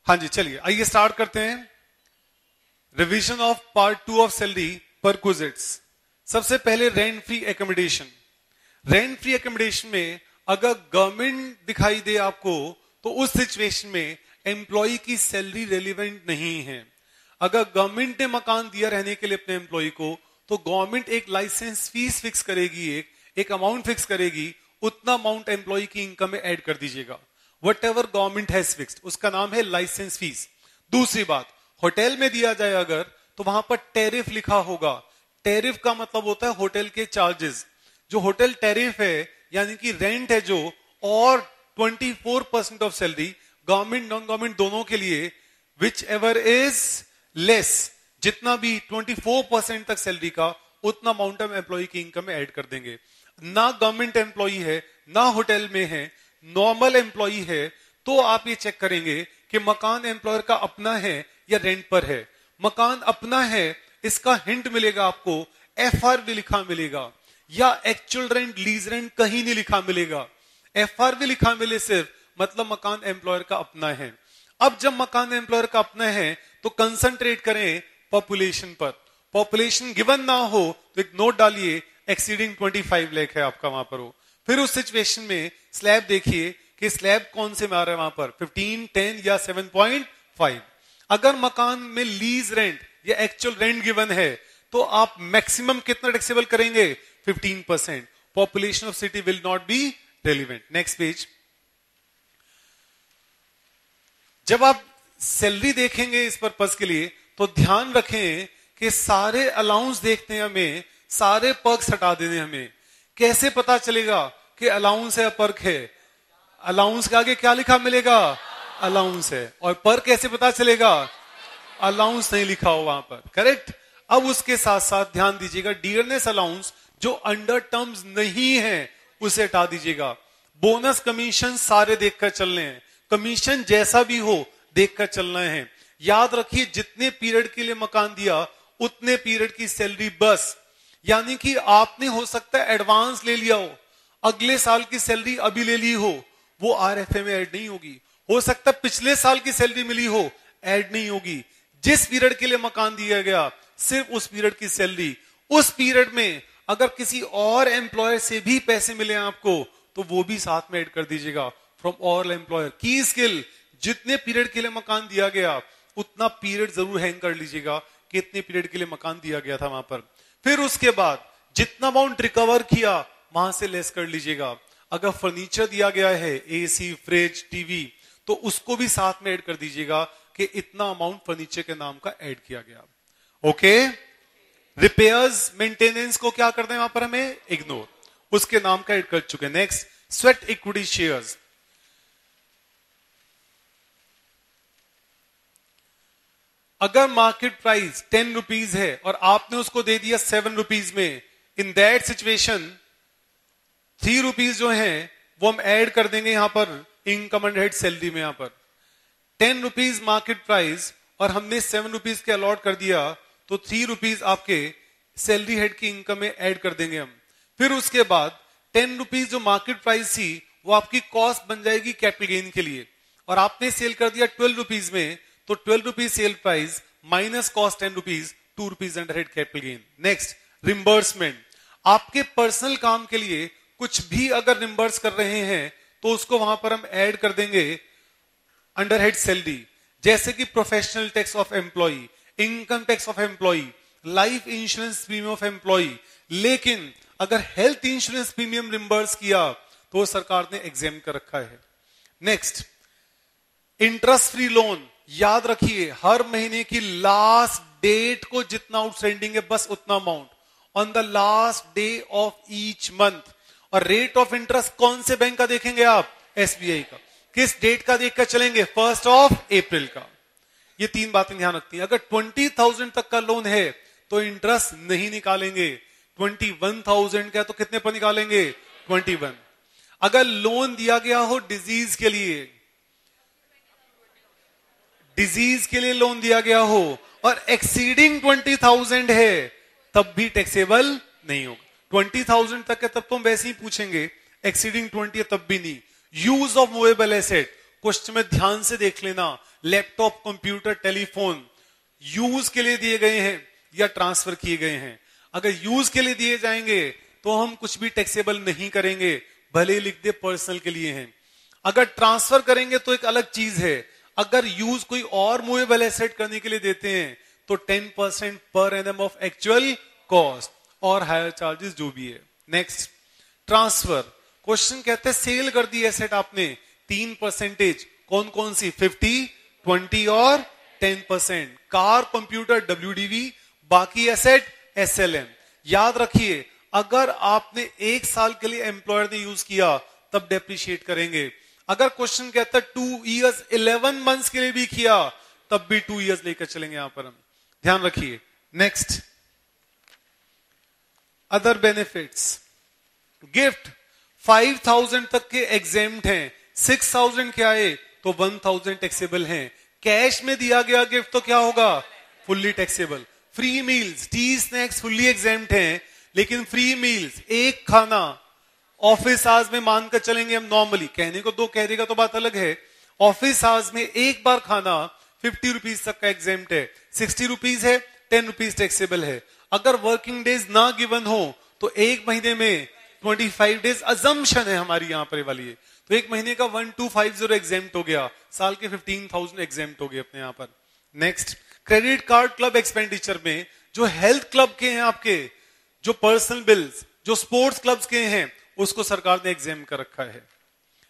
हाँ जी, चलिए आइए स्टार्ट करते हैं। Revision of part 2 of salary perquisites. सबसे पहले rent free accommodation. Rent free accommodation में अगर गवर्नमेंट दिखाई दे आपको तो उस सिचुएशन में एम्प्लॉय की सैलरी रेलिवेंट नहीं है। अगर गवर्नमेंट ने मकान दिया रहने के लिए अपने एम्प्लॉय को तो गवर्नमेंट एक लाइसेंस फीस फिक्स करेगी, एक अमाउंट फिक्स करेगी, उतना अमाउंट एम्प्लॉय की इनकम में ऐड कर दीजिएगा। What ever government has fixed, उसका नाम है लाइसेंस फीस। दूसरी बात, होटल में दिया जाए अगर तो वहां पर टैरिफ लिखा होगा। टैरिफ का मतलब होता है होटल के चार्जेस। जो होटल टैरिफ है यानी कि रेंट है जो, और 24% of salary government non government दोनों के लिए, विच एवर इज लेस, जितना भी 24% तक सैलरी का उतना अमाउंट हम एम्प्लॉय की इनकम में ऐड कर देंगे। ना गवर्नमेंट एम्प्लॉय है ना होटल में है, नॉर्मल एम्प्लॉय है, तो आप ये चेक करेंगे कि मकान एम्प्लॉयर का अपना है या रेंट पर है। मकान अपना है इसका हिंट मिलेगा आपको, एफआरवी लिखा मिलेगा, या एक्चुअल रेंट लीज रेंट कहीं नहीं लिखा मिलेगा। एफआरवी लिखा मिले सिर्फ मतलब मकान एम्प्लॉयर का अपना है। अब जब मकान एम्प्लॉयर का अपना है तो कंसंट्रेट करें पॉपुलेशन पर। पॉपुलेशन गिवन ना हो तो एक नोट डालिए, एक्सीडिंग 25 लाख है आपका वहां पर हो। फिर उस सिचुएशन में स्लैब देखिए कि स्लैब कौन से में आ रहा है वहां पर, 15, 10 या 7.5। अगर मकान में लीज रेंट या एक्चुअल रेंट गिवन है तो आप मैक्सिमम कितना टैक्सेबल करेंगे, 15%। Population of city will not be relevant. Next page. जब आप सैलरी देखेंगे इस पर्पस के लिए तो ध्यान रखें कि सारे अलाउंस देखते हैं हमें, सारे पर्क्स हटा देने हमें। कैसे पता चलेगा कि अलाउंस है पर्क है? अलाउंस के आगे क्या लिखा मिलेगा? अलाउंस है। और पर्क कैसे पता चलेगा? अलाउंस नहीं लिखा हो वहां पर, करेक्ट। अब उसके साथ साथ ध्यान दीजिएगा, डियरनेस अलाउंस जो अंडर टर्म्स नहीं है उसे हटा दीजिएगा। बोनस कमीशन सारे देखकर चलने हैं, कमीशन जैसा भी हो देखकर चलना है। याद रखिए जितने पीरियड के लिए मकान दिया उतने पीरियड की सैलरी बस। यानी कि आपने हो सकता है एडवांस ले लिया हो, अगले साल की सैलरी अभी ले ली हो, वो आरएफए में ऐड नहीं होगी। हो सकता है पिछले साल की सैलरी मिली हो, ऐड नहीं होगी। जिस पीरियड के लिए मकान दिया गया सिर्फ उस पीरियड की सैलरी। उस पीरियड में अगर किसी और एम्प्लॉयर से भी पैसे मिले आपको तो वो भी साथ में ऐड कर दीजिएगा। फ्रॉम ऑल एम्प्लॉयर की स्किल, जितने पीरियड के लिए मकान दिया गया उतना पीरियड जरूर हैंग कर लीजिएगा कि इतने पीरियड के लिए मकान दिया गया था वहां पर। फिर उसके बाद जितना अमाउंट रिकवर किया वहां से लेस कर लीजिएगा। अगर फर्नीचर दिया गया है, एसी, फ्रिज, टीवी, तो उसको भी साथ में ऐड कर दीजिएगा कि इतना अमाउंट फर्नीचर के नाम का ऐड किया गया। ओके। रिपेयर्स, मेंटेनेंस को क्या करते हैं वहां पर हमें इग्नोर, उसके नाम का ऐड कर चुके। Next, sweat equity shares. अगर मार्केट प्राइस 10 रुपीज है और आपने उसको दे दिया 7 रुपीज में, इन दैट सिचुएशन 3 रुपीज जो है वो हम ऐड कर देंगे यहां पर इनकम एंड हेड सैलरी में। यहां पर 10 रुपीज मार्केट प्राइस और हमने 7 रुपीज के अलॉट कर दिया तो 3 रुपीज आपके सैलरी हेड की इनकम में ऐड कर देंगे हम। फिर उसके बाद 10 रुपीज जो मार्केट प्राइस थी वो आपकी कॉस्ट बन जाएगी कैपिटल गेन के लिए, और आपने सेल कर दिया 12 रुपीज में, तो 12 rupees sale price minus cost 10 rupees, 2 rupees under head capital gain. Next, reimbursement. आपके पर्सनल काम के लिए कुछ भी अगर रिम्बर्स कर रहे हैं तो उसको वहां पर हम ऐड कर देंगे अंडर हेड सैलरी। जैसे कि professional tax of employ, income tax of employ, life insurance premium of employ. लेकिन अगर हेल्थ इंश्योरेंस प्रीमियम रिम्बर्स किया तो सरकार ने एग्जाम कर रखा है। Next, interest free loan. याद रखिए हर महीने की लास्ट डेट को जितना आउटस्टैंडिंग है बस उतना amount on the last day of each month. और रेट ऑफ इंटरेस्ट कौन से बैंक का देखेंगे आप? एसबीआई का। किस डेट का देखकर चलेंगे? 1 अप्रैल का। ये 3 बातें ध्यान रखती हैं। अगर 20,000 तक का लोन है तो इंटरेस्ट नहीं निकालेंगे। 21,000 का तो कितने पर निकालेंगे? 21। अगर लोन दिया गया हो डिजीज के लिए, डिजीज के लिए लोन दिया गया हो और एक्सीडिंग 20,000 है तब भी टैक्सेबल नहीं होगा। 20,000 तक है तब तो हम वैसे ही पूछेंगे, एक्सीडिंग 20 है तब भी नहीं। Use of movable asset, question में ध्यान से देख लेना, लैपटॉप, कंप्यूटर, टेलीफोन यूज के लिए दिए गए हैं या ट्रांसफर किए गए हैं। अगर यूज के लिए दिए जाएंगे तो हम कुछ भी टैक्सेबल नहीं करेंगे, भले ही लिख दे पर्सनल के लिए हैं। अगर ट्रांसफर करेंगे तो एक अलग चीज है। अगर यूज कोई और मूवेबल एसेट करने के लिए देते हैं तो 10% per annum of actual cost और हायर चार्जेस जो भी है। Next, transfer. क्वेश्चन कहते हैं सेल कर दी एसेट आपने, 3%, कौन कौन सी, 50, 20 और 10%। कार, कंप्यूटर, WDV, बाकी एसेट SLM। याद रखिए, अगर आपने 1 साल के लिए एम्प्लॉयर ने यूज किया तब डेप्रिशिएट करेंगे। अगर क्वेश्चन कहता है 2 years 11 months के लिए भी किया तब भी 2 years लेकर चलेंगे यहां पर हम, ध्यान रखिए। Next, other benefits. गिफ्ट 5000 तक के एग्जेम्प्ट हैं, 6000 के आए तो 1000 टैक्सेबल हैं। कैश में दिया गया गिफ्ट तो क्या होगा, fully taxable. Free meals, T snacks fully exempt हैं, लेकिन फ्री मील्स, एक खाना ऑफिस आवर्स में मानकर चलेंगे हम नॉर्मली, कहने को दो कह देगा तो बात अलग है। ऑफिस आवर्स में एक बार खाना 50 रुपीज तक का एग्जेम्प्ट है, 60 रुपीज है, 10 रुपीज टैक्सेबल है। अगर वर्किंग डेज ना गिवन हो तो एक महीने में 25 डेज अजम्पशन है हमारी यहां पर वाली है, तो एक महीने का 1250 एग्जेम्प्ट हो गया, साल के 15,000 एग्जेम्प्ट हो गए अपने यहां पर। Next, credit card club expenditure में जो हेल्थ क्लब के हैं आपके, जो पर्सनल बिल्स, जो स्पोर्ट्स क्लब्स के हैं, उसको सरकार ने एग्जेम कर रखा है।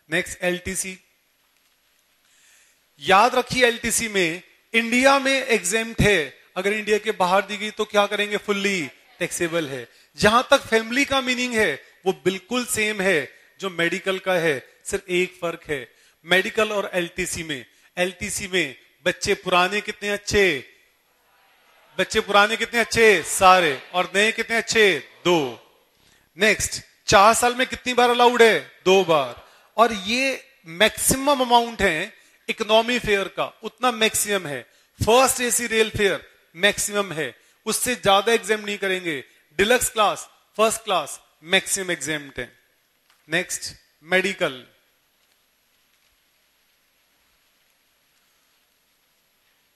Next, LTC। याद रखिए LTC में इंडिया में एग्जेम्प्ट है, अगर इंडिया के बाहर दी गई तो क्या करेंगे, फुल्ली टैक्सेबल है। जहां तक फैमिली का मीनिंग है वो बिल्कुल सेम है जो मेडिकल का है, सिर्फ एक फर्क है। मेडिकल और LTC में बच्चे पुराने कितने अच्छे, सारे, और नए कितने अच्छे, 2। नेक्स्ट, 4 साल में कितनी बार अलाउड है, 2 बार। और ये मैक्सिमम अमाउंट है इकोनॉमी फेयर का, उतना मैक्सिमम है। First AC rail fare maximum है, उससे ज्यादा एग्जाम नहीं करेंगे। Deluxe class, first class maximum exempt है। Next, medical.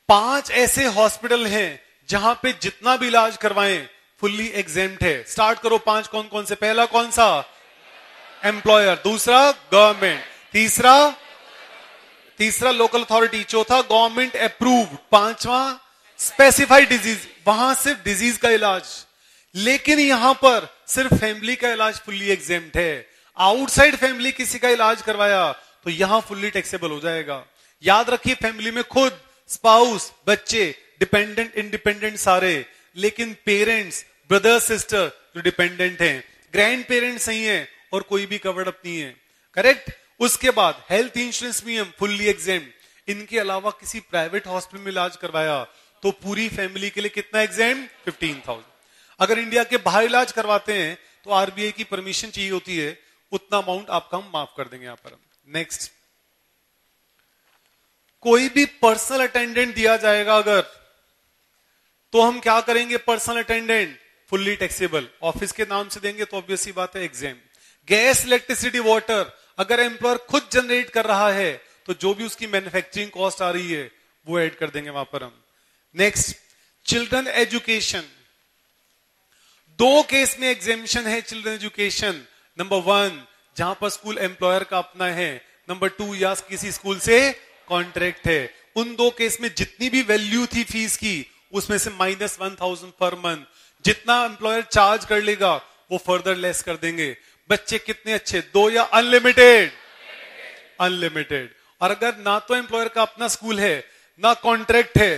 पांच ऐसे हॉस्पिटल हैं जहां पे जितना भी इलाज करवाएं फुल्ली एग्जेम्प्ट है। स्टार्ट करो, 5 कौन कौन से। पहला कौन सा, एम्प्लॉयर, दूसरा गवर्नमेंट, तीसरा लोकल अथॉरिटी, चौथा गवर्नमेंट अप्रूव्ड, 5वां स्पेसिफाइड डिजीज, वहां सिर्फ डिजीज का इलाज। लेकिन यहां पर सिर्फ फैमिली का इलाज फुल्ली एग्जेम्प्ट है। आउटसाइड फैमिली किसी का इलाज करवाया तो यहां फुल्ली टैक्सेबल हो जाएगा। याद रखिए, फैमिली में खुद, स्पाउस, बच्चे, डिपेंडेंट, इंडिपेंडेंट सारे, लेकिन पेरेंट्स, ब्रदर, सिस्टर जो डिपेंडेंट हैं, ग्रैंड पेरेंट्स नहीं है और कोई भी कवर्ड अप नहीं है, करेक्ट। उसके बाद हेल्थ इंश्योरेंस भी फुल्ली एग्जेम्प्ट। इनके अलावा किसी प्राइवेट हॉस्पिटल में इलाज करवाया तो पूरी फैमिली के लिए कितना एग्जेम्प्ट, 15,000। अगर इंडिया के बाहर इलाज करवाते हैं तो RBI की परमिशन चाहिए होती है, उतना अमाउंट आपका हम माफ कर देंगे यहां पर। नेक्स्ट, कोई भी पर्सनल अटेंडेंट दिया जाएगा अगर, तो हम क्या करेंगे, personal attendant fully taxable. Office के नाम से देंगे तो ऑब्वियस सी बात है एग्जाम। गैस, इलेक्ट्रिसिटी, वाटर, अगर एम्प्लॉयर खुद जनरेट कर रहा है तो जो भी उसकी मैन्युफैक्चरिंग कॉस्ट आ रही है वो ऐड कर देंगे वहां पर हम। Next, children education. 2 केस में एग्जेम्पशन है चिल्ड्रन एजुकेशन। नंबर 1 जहां पर स्कूल एम्प्लॉयर का अपना है, नंबर 2 या किसी स्कूल से कॉन्ट्रैक्ट है। उन 2 केस में जितनी भी वैल्यू थी फीस की उसमें से -1,000 पर मंथ, जितना एम्प्लॉयर चार्ज कर लेगा वो फर्दर लेस कर देंगे। बच्चे कितने अच्छे, 2 या अनलिमिटेड, अनलिमिटेड। और अगर ना तो एम्प्लॉयर का अपना स्कूल है ना कॉन्ट्रैक्ट है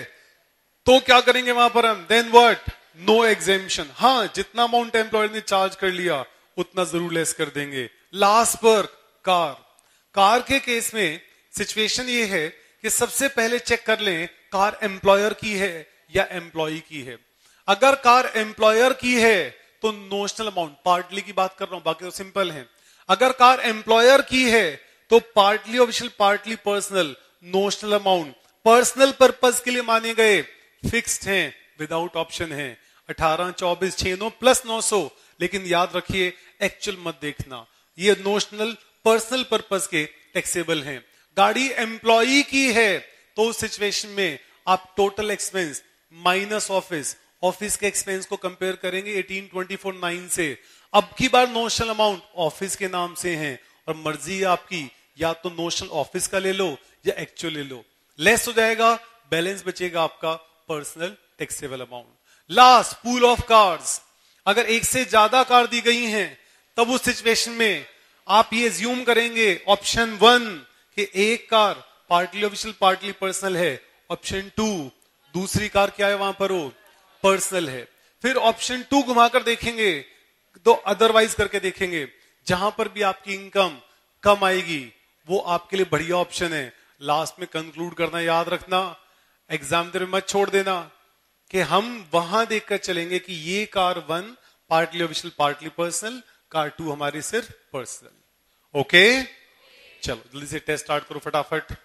तो क्या करेंगे वहां पर हम, देन व्हाट, नो एग्जेम्पशन। हाँ, जितना अमाउंट एम्प्लॉयर ने चार्ज कर लिया उतना जरूर लेस कर देंगे। लास्ट पर कार के केस में सिचुएशन ये है कि सबसे पहले चेक कर लें कार एम्प्लॉयर की है या एम्प्लॉई की है। अगर कार एम्प्लॉयर की है तो नोशनल अमाउंट, पार्टली की बात कर रहा हूं, बाकी तो सिंपल है। अगर कार एम्प्लॉयर की है तो partly official, partly personal, notional amount. Personal purpose के लिए माने गए फिक्स्ड हैं, विदाउट ऑप्शन है, 18, 24, 69 प्लस 900। लेकिन याद रखिए एक्चुअल मत देखना, ये नोशनल पर्सनल पर्पस के टैक्सेबल हैं। गाड़ी एम्प्लॉई की है तो उस सिचुएशन में आप टोटल एक्सपेंस माइनस ऑफिस के एक्सपेंस को कंपेयर करेंगे 1824/9 से। अब की बार नोशनल अमाउंट ऑफिस के नाम से है और मर्जी है आपकी, या तो नोशनल ऑफिस का ले लो या एक्चुअल ले लो। लेस हो जाएगा, बैलेंस बचेगा आपका personal taxable amount. Last, pool of cars. अगर एक से ज्यादा कार दी गई हैं तब उस सिचुएशन में आप ये ज्यूम करेंगे ऑप्शन 1 कि एक car partly official partly personal है, ऑप्शन 2 दूसरी कार क्या है वहां पर वो पर्सनल है। फिर ऑप्शन 2 घुमाकर देखेंगे तो अदरवाइज करके देखेंगे, जहां पर भी आपकी इनकम कम आएगी वो आपके लिए बढ़िया ऑप्शन है। लास्ट में कंक्लूड करना याद रखना, एग्जाम में मत छोड़ देना कि हम वहां देखकर चलेंगे कि ये car 1 partly official partly personal, car 2 हमारी सिर्फ पर्सनल। ओके, चलो जल्दी से टेस्ट स्टार्ट करो फटाफट।